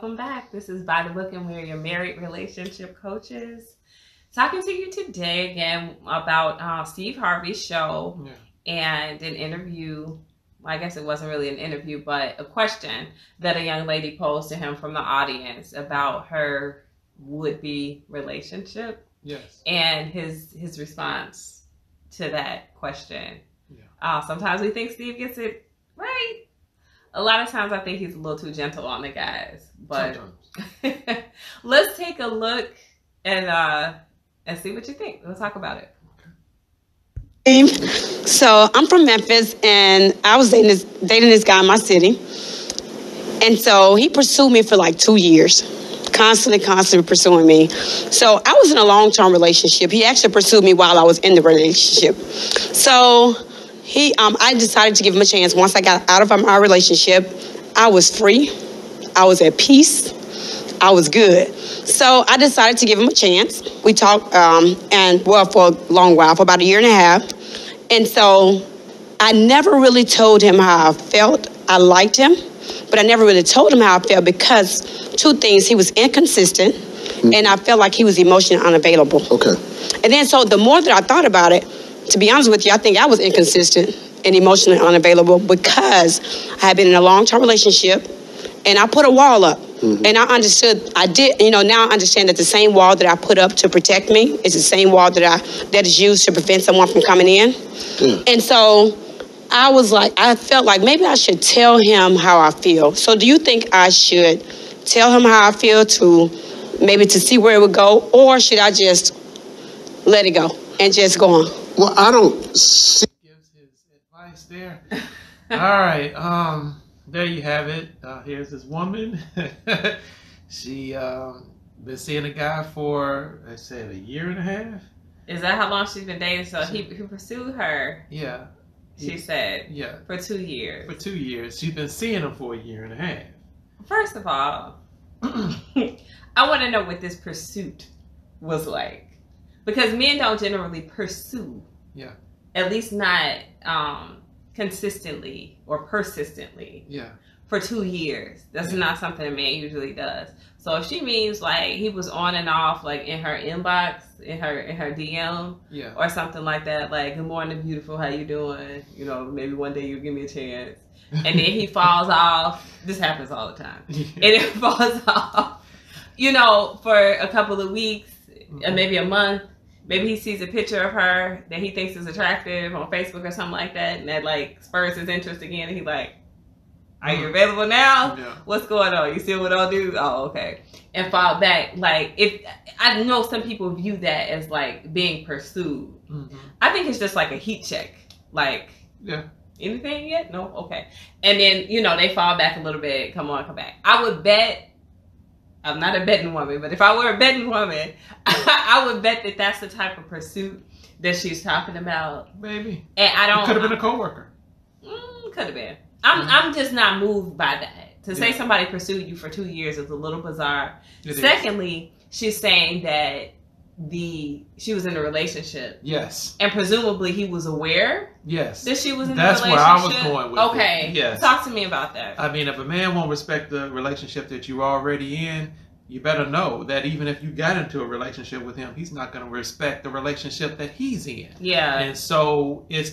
welcome back. This is By the Book, and we're your married relationship coaches. Talking to you today again about Steve Harvey's show and an interview. Well, I guess it wasn't really an interview, but a question that a young lady posed to him from the audience about her would-be relationship. Yes. And his response to that question. Yeah. Sometimes we think Steve gets it right. A lot of times I think he's a little too gentle on the guys. But let's take a look and see what you think. We'll talk about it. So I'm from Memphis, and I was dating this guy in my city. And so he pursued me for like 2 years, constantly pursuing me. So I was in a long-term relationship. He actually pursued me while I was in the relationship. So I decided to give him a chance. Once I got out of our relationship, I was free. I was at peace. I was good. So I decided to give him a chance. We talked, for a long while, for about a year and a half. And so I never really told him how I felt. I liked him, but I never really told him how I felt because two things. He was inconsistent, and I felt like he was emotionally unavailable. Okay. And then so the more that I thought about it, to be honest with you, I think I was inconsistent and emotionally unavailable because I had been in a long-term relationship, and I put a wall up. Mm-hmm. And I understood, now I understand that the same wall that I put up to protect me is the same wall that is used to prevent someone from coming in. Yeah. And so I felt like maybe I should tell him how I feel. So do you think I should tell him how I feel to see where it would go, or should I just let it go and just go on? Well, I don't see. Gives his advice there. All right. There you have it. Here's this woman. She been seeing a guy for, I said, a year and a half. Is that how long she's been dating? So he pursued her. Yeah. She said. Yeah. For 2 years. For 2 years. She's been seeing him for a year and a half. First of all, I want to know what this pursuit was like. Because men don't generally pursue. Yeah. At least not consistently or persistently. Yeah. For 2 years. That's not something a man usually does. So if she means like he was on and off like in her inbox, in her DM, or something like that, like, good morning, beautiful, how you doing? Maybe one day you'll give me a chance. And then he falls off. This happens all the time. And it falls off, for a couple of weeks, maybe a month. Maybe he sees a picture of her that he thinks is attractive on Facebook or something like that, and that like spurs his interest again, and he's like, are you available now? Yeah. What's going on? You see what I'll do? Oh, okay. And fall back. Like, if I know some people view that as like being pursued. Mm-hmm. I think it's just like a heat check. Like, anything yet? No? Okay. And then, they fall back a little bit. Come on, come back. I would bet, I'm not a betting woman, but if I were a betting woman, I would bet that that's the type of pursuit that she's talking about. Maybe. And I don't. It could have been a coworker. Could have been. I'm just not moved by that. To say somebody pursued you for 2 years is a little bizarre. Secondly, she's saying that she was in a relationship. Yes. And presumably he was aware. Yes. That she was in a relationship. That's where I was going with it. Okay. Yes. Talk to me about that. I mean, if a man won't respect the relationship that you're already in, you better know that even if you got into a relationship with him, he's not going to respect the relationship that he's in. Yeah. And so it's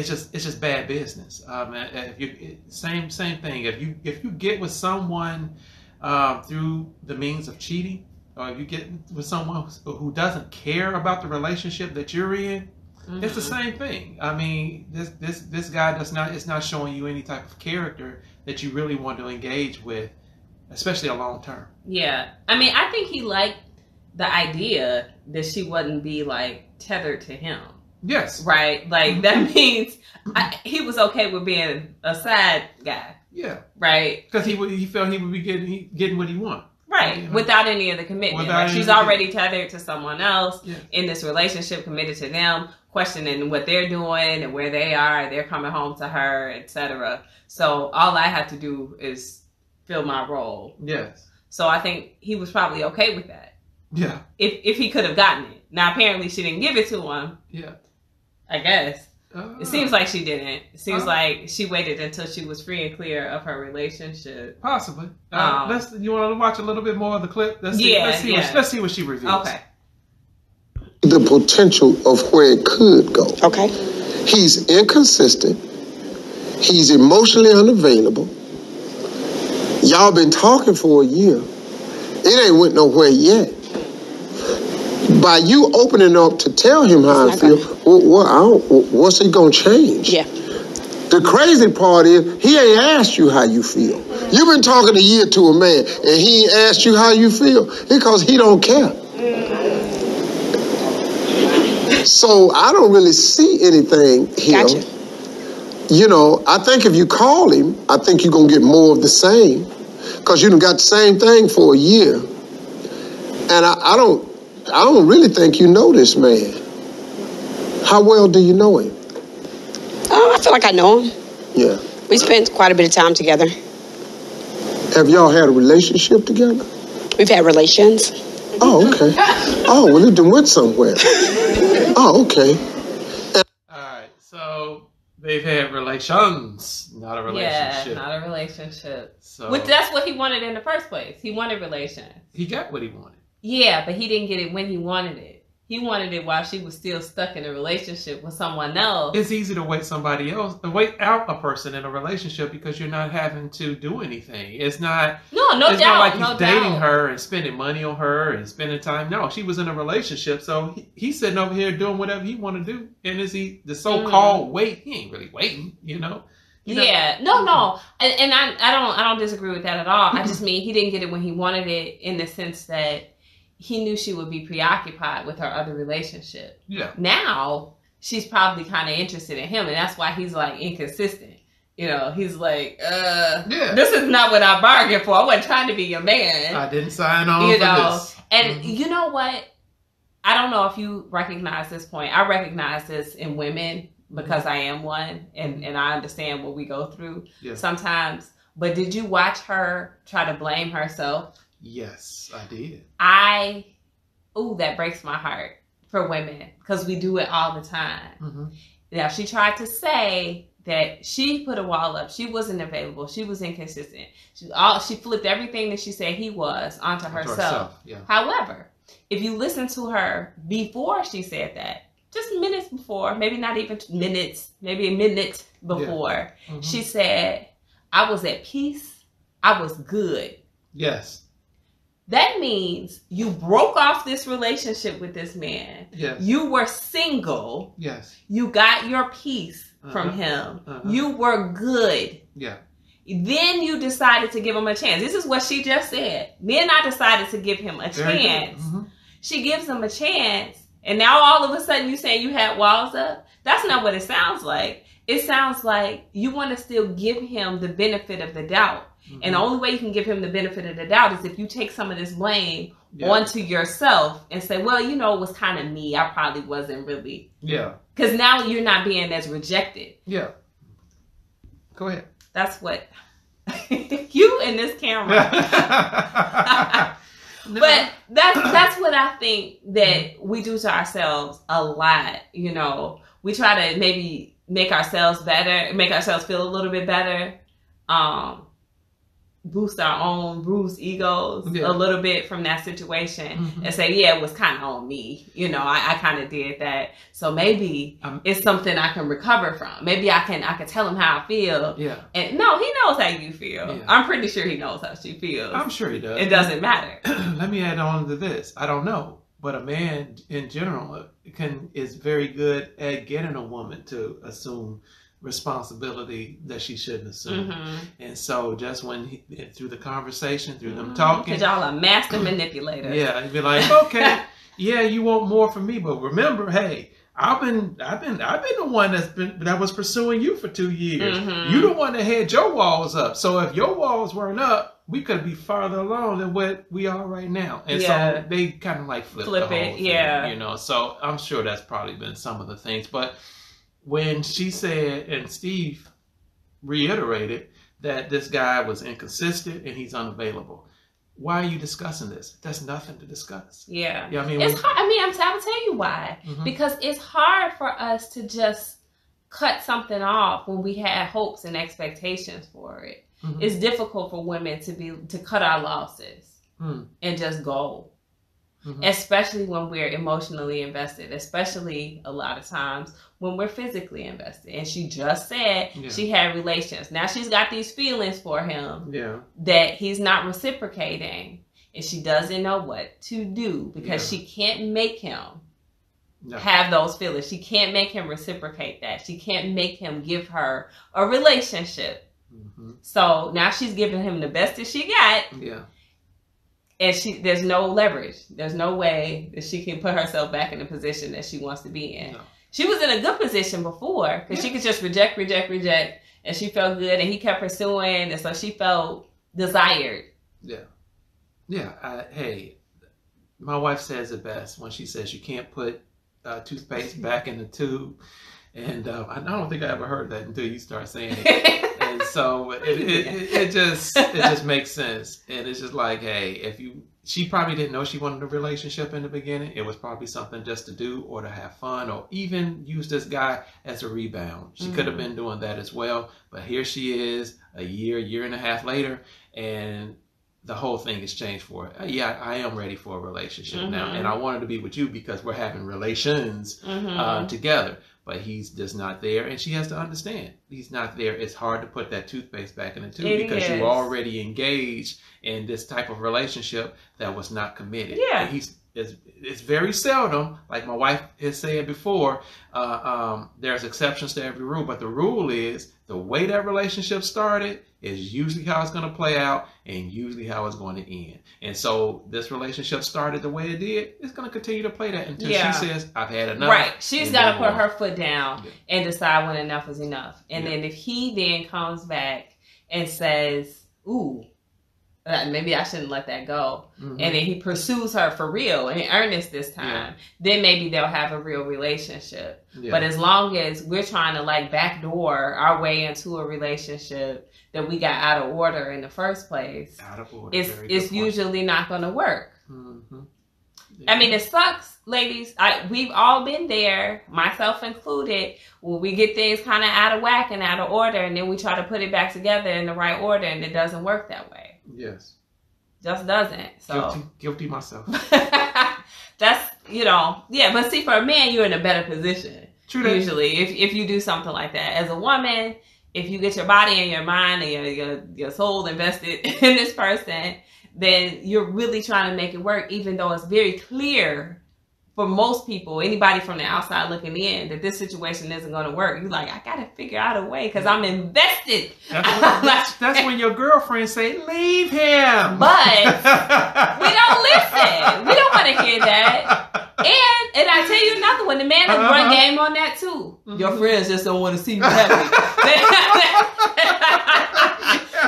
just bad business. Same thing. If you get with someone through the means of cheating, or if you get with someone who doesn't care about the relationship that you're in, it's the same thing. I mean, this guy is not showing you any type of character that you really want to engage with, especially a long term. Yeah. I mean, I think he liked the idea that she wouldn't be like tethered to him. Yes. Right? Like, that means he was okay with being a side guy. Yeah. Right? Because he felt he would be getting what he wanted. Right. Without any of the commitment. Like, she's already tethered to someone else in this relationship, committed to them, questioning what they're doing and where they are. They're coming home to her, etc. So all I have to do is fill my role. Yes. So I think he was probably okay with that. Yeah. If he could have gotten it. Now, apparently she didn't give it to him. Yeah. I guess. It seems like she didn't. It seems like she waited until she was free and clear of her relationship. Possibly. You want to watch a little bit more of the clip? Let's see what she reveals. Okay. The potential of where it could go. Okay. He's inconsistent. He's emotionally unavailable. Y'all been talking for a year. It ain't went nowhere yet. By you opening up to tell him how I feel, what's he gonna change? Yeah. The crazy part is he ain't asked you how you feel. You've been talking a year to a man and he ain't asked you how you feel because he don't care. So I don't really see anything here. Gotcha. You know, I think if you call him, I think you're gonna get more of the same because you done got the same thing for a year. And I don't really think you know this man. How well do you know him? I feel like I know him. Yeah. We spent quite a bit of time together. Have y'all had a relationship together? We've had relations. Oh, okay. Oh, well, it done went somewhere. Oh, okay. All right, so they've had relations, not a relationship. Yeah, not a relationship. So that's what he wanted in the first place. He wanted relations. He got what he wanted. Yeah, but he didn't get it when he wanted it. He wanted it while she was still stuck in a relationship with someone else. It's easy to wait out a person in a relationship because you're not having to do anything. It's not. No doubt. It's not like he's dating doubt. her and spending money on her and spending time. No, she was in a relationship, so he's sitting over here doing whatever he want to do. And is he the so-called wait? He ain't really waiting, you know. Yeah, no, and I don't disagree with that at all. I just mean he didn't get it when he wanted it, in the sense that he knew she would be preoccupied with her other relationship. Yeah. Now she's probably kind of interested in him, and that's why he's like inconsistent. You know, he's like, this is not what I bargained for. I wasn't trying to be your man. I didn't sign on for this. And you know what? I don't know if you recognize this point. I recognize this in women because I am one, and I understand what we go through sometimes. But did you watch her try to blame herself? Yes, I did. That breaks my heart for women because we do it all the time. Mm-hmm. Now, she tried to say that she put a wall up. She wasn't available. She was inconsistent. She flipped everything that she said he was onto herself. Yeah. However, if you listen to her before she said that, just minutes before, maybe not even minutes, maybe a minute before, she said, I was at peace. I was good. Yes. That means you broke off this relationship with this man. Yes. You were single. Yes. You got your peace from him. You were good. Yeah. Then you decided to give him a chance. This is what she just said. Then I decided to give him a chance. She gives him a chance. And now all of a sudden you saying you had walls up? That's not what it sounds like. It sounds like you want to still give him the benefit of the doubt. And the only way you can give him the benefit of the doubt is if you take some of this blame onto yourself and say, well, you know, it was kind of me. I probably wasn't really. Yeah. Because now you're not being as rejected. Yeah. Go ahead. That's what you and this camera. But that's what I think that we do to ourselves a lot. You know, we try to maybe make ourselves better, make ourselves feel a little bit better. Boost our own bruised egos a little bit from that situation and say, it was kind of on me. You know, I kind of did that. So maybe it's something I can recover from. Maybe I can tell him how I feel. Yeah. And no, he knows how you feel. Yeah. I'm pretty sure he knows how she feels. I'm sure he does. It doesn't matter. Let me add on to this. I don't know. But a man in general is very good at getting a woman to assume responsibility that she shouldn't assume. And so just through the conversation, through them talking, because y'all are master manipulators. Yeah, you'd be like, okay, you want more from me, but remember, hey, I've been the one that was pursuing you for 2 years. You the one that had your walls up. So if your walls weren't up, we could be farther along than what we are right now. And so they kind of like flip the whole thing, you know. So I'm sure that's probably been some of the things, but when she said, and Steve reiterated, that this guy was inconsistent and he's unavailable, why are you discussing this? There's nothing to discuss. Yeah. I mean, it's hard. I mean, I'll tell you why. Because it's hard for us to just cut something off when we had hopes and expectations for it. Mm-hmm. It's difficult for women to cut our losses and just go. Mm-hmm. Especially when we're emotionally invested, especially a lot of times when we're physically invested. And she just said she had relations. Now she's got these feelings for him that he's not reciprocating. And she doesn't know what to do because she can't make him have those feelings. She can't make him reciprocate that. She can't make him give her a relationship. Mm-hmm. So now she's giving him the best that she got. Yeah. And there's no leverage. There's no way that she can put herself back in the position that she wants to be in. No. She was in a good position before because she could just reject. And she felt good and he kept pursuing. And so she felt desired. Yeah. Yeah. Hey, my wife says it best when she says you can't put toothpaste back in the tube. And I don't think I ever heard that until you start saying it. And so it just makes sense. And it's just like, hey, she probably didn't know she wanted a relationship in the beginning. It was probably something just to do or to have fun or even use this guy as a rebound. She could have been doing that as well. But here she is a year and a half later, and the whole thing has changed for her. Yeah, I am ready for a relationship now. And I wanted to be with you because we're having relations together. But he's just not there, and she has to understand he's not there. It's hard to put that toothpaste back in the tube because you already engaged in this type of relationship that was not committed. Yeah, and it's very seldom, like my wife has said before, there's exceptions to every rule, but the rule is the way that relationship started is usually how it's going to play out and usually how it's going to end. And so this relationship started the way it did. It's going to continue to play that until she says, I've had enough. Right. She's got to put her foot down and decide when enough is enough. And then if he then comes back and says, ooh, maybe I shouldn't let that go. And then he pursues her for real and earnest this time, then maybe they'll have a real relationship. But as long as we're trying to like backdoor our way into a relationship that we got out of order in the first place, it's usually not going to work. I mean, it sucks, ladies. We've all been there, myself included, when we get things kind of out of whack and out of order, and then we try to put it back together in the right order, and it doesn't work that way. Yes. Just doesn't. So guilty myself. That's, but see, for a man, you're in a better position. True that. Usually, if you do something like that. As a woman, if you get your body and your mind and your soul invested in this person, then you're really trying to make it work, even though it's very clear for most people, anybody from the outside looking in, that this situation isn't going to work. You're like, I got to figure out a way because I'm invested. That's when your girlfriend say, leave him. But we don't listen. We don't want to hear that. And I tell you another one, the man has run game on that too. Your friends just don't want to see you happy.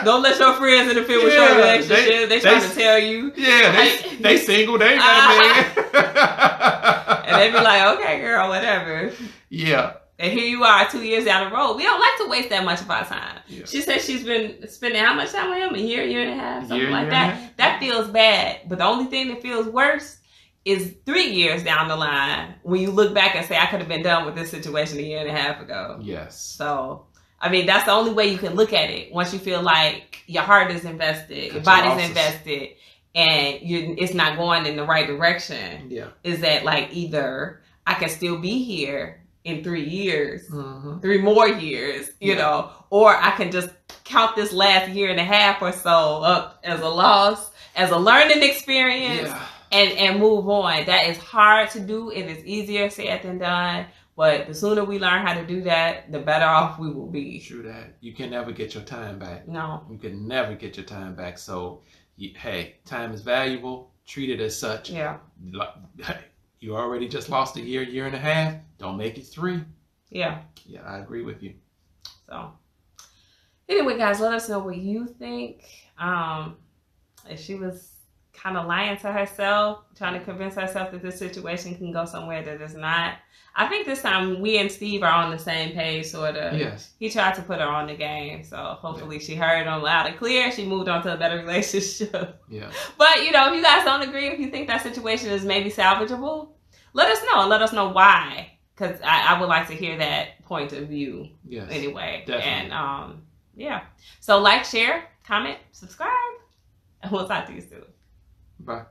Don't let your friends interfere with your relationship. They trying to tell you. Yeah, they single. They ain't got a man. And they be like, okay, girl, whatever. Yeah. And here you are 2 years down the road. We don't like to waste that much of our time. Yeah. She said she's been spending how much time with him? A year and a half, something like that. That feels bad. But the only thing that feels worse is 3 years down the line when you look back and say, I could have been done with this situation a year and a half ago. Yes. So, I mean, that's the only way you can look at it. Once you feel like your heart is invested, your body's invested, and it's not going in the right direction. Yeah. Is that like either I can still be here in 3 years, 3 more years, you know, or I can just count this last year and a half or so up as a loss, as a learning experience, and move on. That is hard to do. It is easier said than done. But the sooner we learn how to do that, the better off we will be. True that. You can never get your time back. No. You can never get your time back. So, hey, time is valuable. Treat it as such. Yeah. You already just lost a year and a half. Don't make it 3. Yeah. Yeah, I agree with you. So, anyway, guys, let us know what you think. If she was kind of lying to herself, trying to convince herself that this situation can go somewhere that it's not. I think this time we and Steve are on the same page, sort of. Yes. He tried to put her on the game, so hopefully she heard him loud and clear. She moved on to a better relationship. Yeah. But, if you guys don't agree, if you think that situation is maybe salvageable, let us know. And let us know why. because I would like to hear that point of view. Yes. Anyway. Definitely. And yeah. So like, share, comment, subscribe, and we'll talk to you soon. Bye.